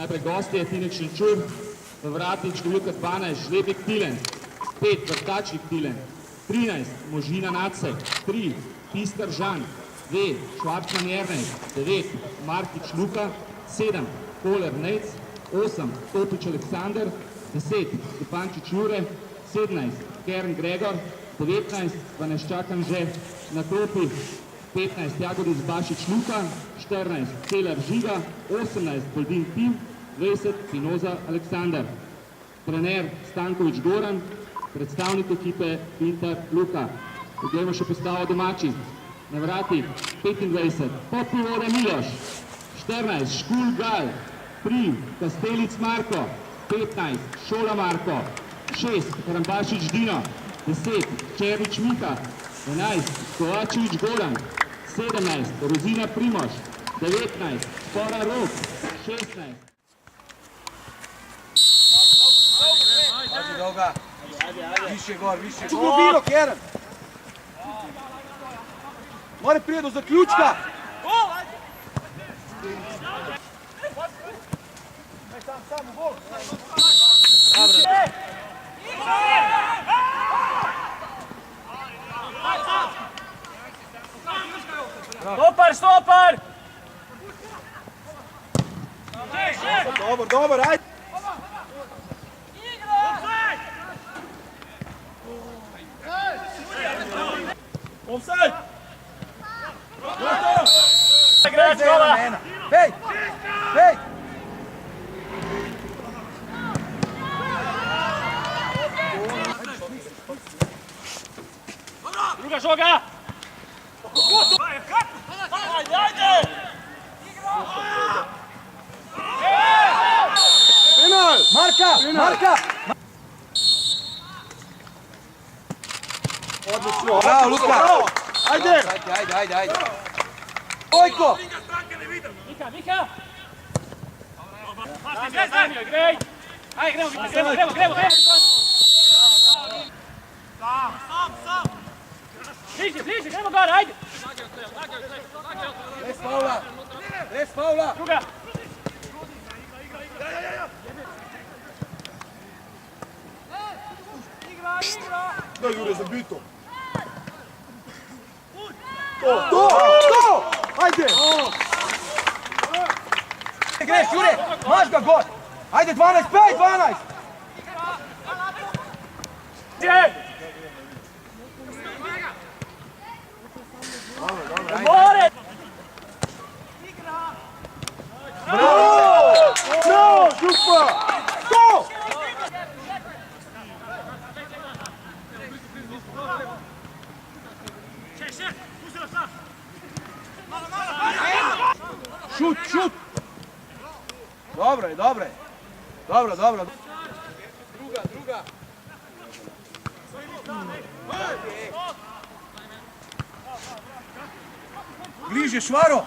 Najprej gostje, Tinek Šenčur, v vratih številka 12, Žlebek Tilen, 5, Vrtačnik Tilen, 13, Možina Nacek, 3, Piskar Žan, 2, Švarčman Jernej, 9, Markič Luka, 7, Koler Nejc, 8, Topič Aleksandar, 10, Stepančič Jure, 17, Kern Gregor, 19, pa nas čakam že na klopi, 15, Jagodic Bašič Luka, 14, Celar Žiga, 18, Boldin Tim, 20, Pinoza Aleksandar. Trener Stankovič Goran, predstavnik ekipe Pintar Luka. Poglejmo še postavo domači. Na vratih 25, Popivode Miloš, 14, Škul Gal, 3, Kastelic Marko, 15, Šola Marko, 6, Karambašič Dino, 10, Černič Mika, 11, Kovačevič Goran, 17, Rozina Primož, 19, Spora Rok, 16. Pazi dolga. Više gor, više gor. Glubino, Keren. More prije do zaključka. Sam u gol. Stopar, stopar! Dobar, dobar, ajde. Offside! Igrač kola! Hej! Hej! Druga žoga! Ajde, ajde! Penal! Marka! Marka! Odlično! Bravo, Luka! Ajde! Ajde! Ojko! Mika, Mika! Grej! Ajde, gremo! Sam! Bliže, gremo gore, ajde! Les faula! Druga! Da, Jure, zabito! To! Ajde! Greš, Jure! Maš ga gol! Ajde, 12, 5, 12! More! Bravo! No, Župa! Go! Šut! Dobro je. Dobro. Druga. Bliže, Švaro!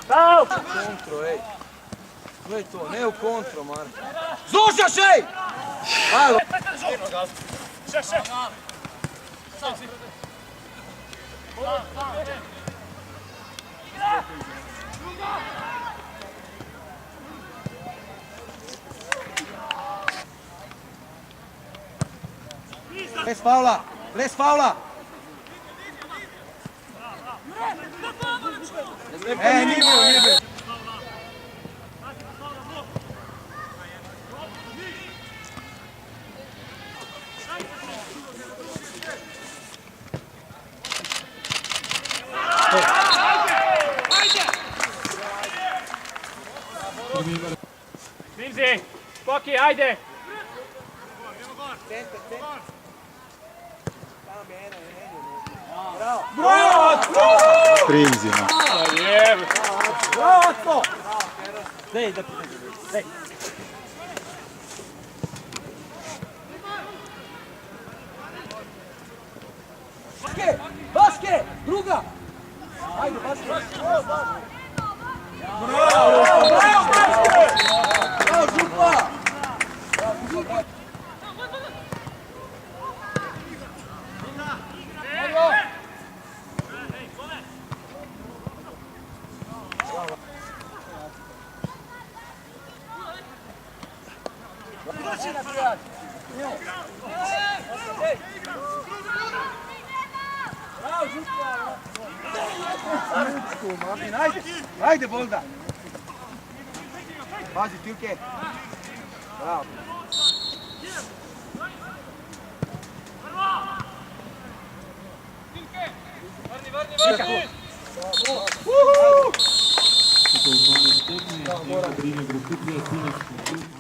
Bravo! Kontro, ej. To je to, ne u kontro, Marko. Slušaš, ej! Alo! Še! Les faula! Nije bio. Krimzi, Koki, ajde! Bravo! Krimzima. Bravo! Dej. Baske! Druga! Ajde, baš. Bravo, Župa! Martin, ajde! Ajde, Bolda! Pazi, Tilke! Bravo! Tako konec tekme, Drine Grosuplje, Tinec,